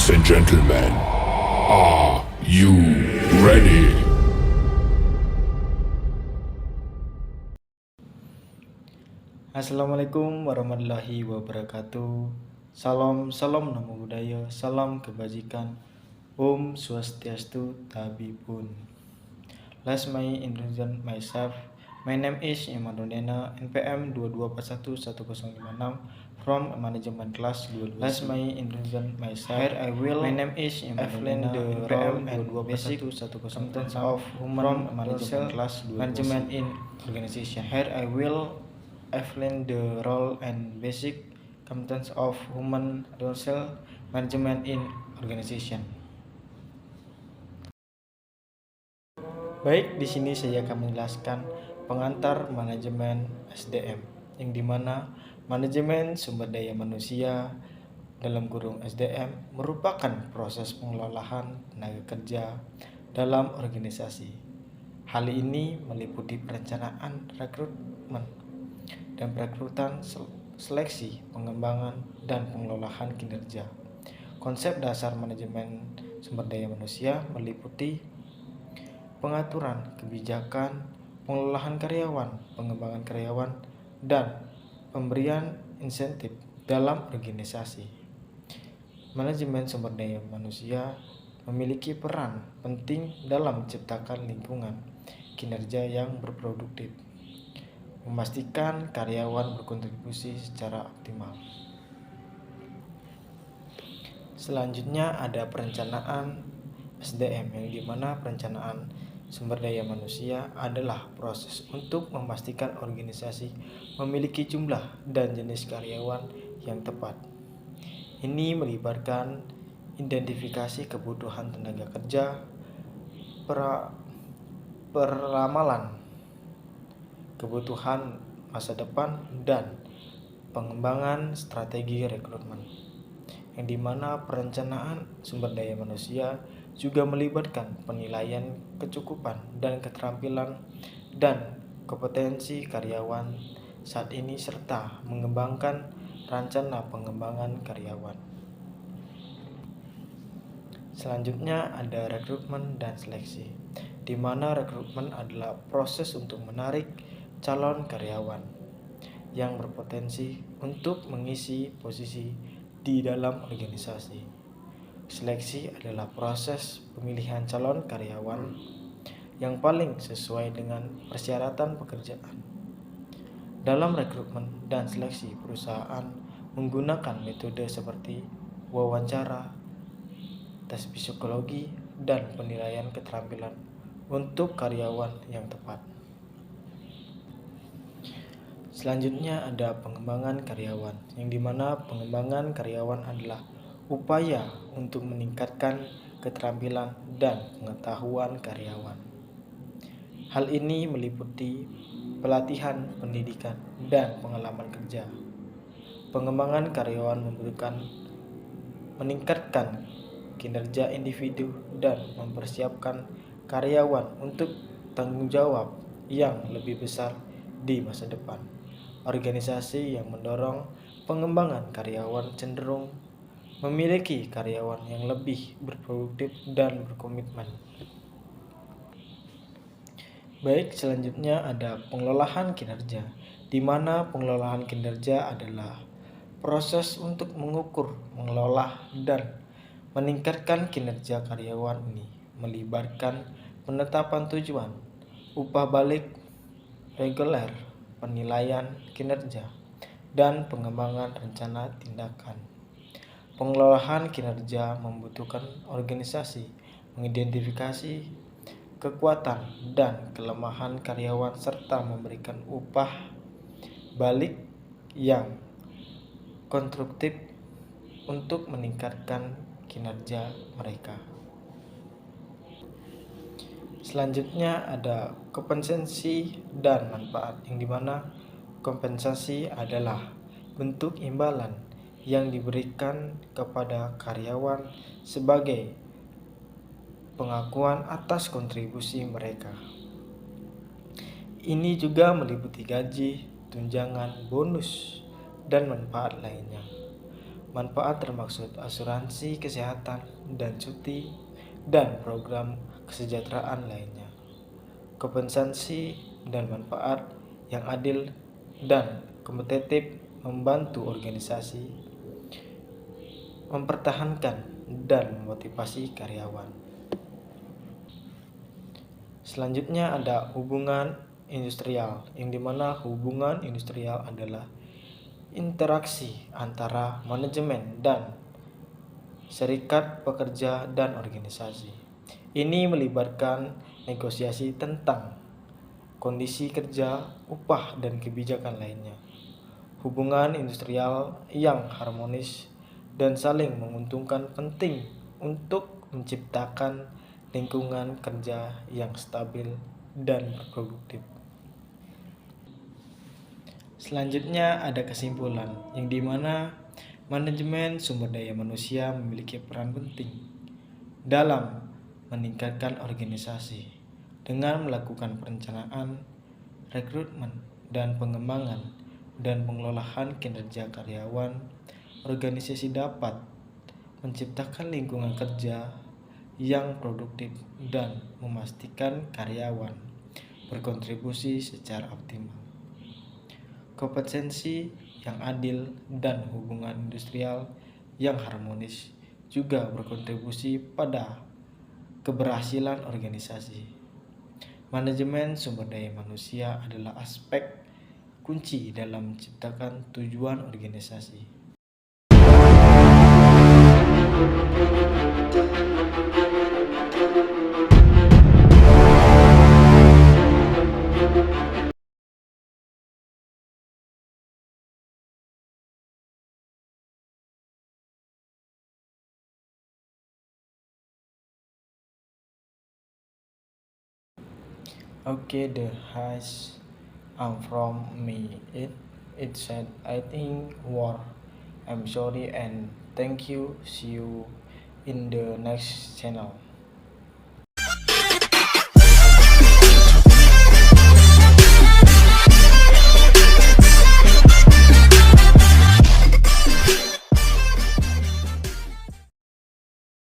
Ladies and gentlemen, are you ready? Assalamualaikum warahmatullahi wabarakatuh. Salam namo buddhaya, salam kebajikan. Om Swastiastu Tabibun. Let's me introduce myself. My name is Iman Rondena, NPM 22411056 from management class 12. Let's me introduce myself. Here I will. My name is Iman Rondena, NPM 22411056 of human management class 12. Management in organization. Here I will explain the role and basic competence of human resource management in organization. Baik, di sini saya akan menjelaskan pengantar manajemen SDM, yang dimana manajemen sumber daya manusia dalam kurung SDM merupakan proses pengelolaan tenaga kerja dalam organisasi. Hal ini meliputi perencanaan rekrutmen dan perekrutan, seleksi, pengembangan, dan pengelolaan kinerja. Konsep dasar manajemen sumber daya manusia meliputi pengaturan kebijakan, pengelolaan karyawan, pengembangan karyawan, dan pemberian insentif dalam organisasi. Manajemen sumber daya manusia memiliki peran penting dalam menciptakan lingkungan kinerja yang berproduktif, memastikan karyawan berkontribusi secara optimal. Selanjutnya ada perencanaan SDM, yang dimana perencanaan sumber daya manusia adalah proses untuk memastikan organisasi memiliki jumlah dan jenis karyawan yang tepat. Ini melibatkan identifikasi kebutuhan tenaga kerja, peramalan kebutuhan masa depan, dan pengembangan strategi rekrutmen, yang dimana perencanaan sumber daya manusia juga melibatkan penilaian kecukupan dan keterampilan dan kompetensi karyawan saat ini serta mengembangkan rencana pengembangan karyawan. Selanjutnya ada rekrutmen dan seleksi, di mana rekrutmen adalah proses untuk menarik calon karyawan yang berpotensi untuk mengisi posisi di dalam organisasi. Seleksi adalah proses pemilihan calon karyawan yang paling sesuai dengan persyaratan pekerjaan. Dalam rekrutmen dan seleksi, perusahaan menggunakan metode seperti wawancara, tes psikologi, dan penilaian keterampilan untuk karyawan yang tepat. Selanjutnya ada pengembangan karyawan, yang dimana pengembangan karyawan adalah upaya untuk meningkatkan keterampilan dan pengetahuan karyawan. Hal ini meliputi pelatihan, pendidikan, dan pengalaman kerja. Pengembangan karyawan membutuhkan meningkatkan kinerja individu dan mempersiapkan karyawan untuk tanggung jawab yang lebih besar di masa depan. Organisasi yang mendorong pengembangan karyawan cenderung memiliki karyawan yang lebih berproduktif dan berkomitmen. Baik, selanjutnya ada pengelolaan kinerja, di mana pengelolaan kinerja adalah proses untuk mengukur, mengelola, dan meningkatkan kinerja karyawan. Ini melibatkan penetapan tujuan, upah balik reguler, penilaian kinerja, dan pengembangan rencana tindakan. Pengelolaan kinerja membutuhkan organisasi mengidentifikasi kekuatan dan kelemahan karyawan serta memberikan upah balik yang konstruktif untuk meningkatkan kinerja mereka. Selanjutnya ada kompensasi dan manfaat, yang dimana kompensasi adalah bentuk imbalan yang diberikan kepada karyawan sebagai pengakuan atas kontribusi mereka. Ini juga meliputi gaji, tunjangan, bonus, dan manfaat lainnya. Manfaat termaksud asuransi kesehatan dan cuti dan program kesejahteraan lainnya. Kompensasi dan manfaat yang adil dan kompetitif membantu organisasi mempertahankan dan memotivasi karyawan. Selanjutnya ada hubungan industrial, yang dimana hubungan industrial adalah interaksi antara manajemen dan serikat pekerja dan organisasi. Ini melibatkan negosiasi tentang kondisi kerja, upah, dan kebijakan lainnya. Hubungan industrial yang harmonis dan saling menguntungkan penting untuk menciptakan lingkungan kerja yang stabil dan produktif. Selanjutnya ada kesimpulan, yang dimana manajemen sumber daya manusia memiliki peran penting dalam meningkatkan organisasi dengan melakukan perencanaan, rekrutmen, dan pengembangan dan pengelolaan kinerja karyawan. Organisasi dapat menciptakan lingkungan kerja yang produktif dan memastikan karyawan berkontribusi secara optimal. Kompetensi yang adil dan hubungan industrial yang harmonis juga berkontribusi pada keberhasilan organisasi. Manajemen sumber daya manusia adalah aspek kunci dalam menciptakan tujuan organisasi. Okay, the hash from me. It said I think war. I'm sorry and thank you. See you in the next channel.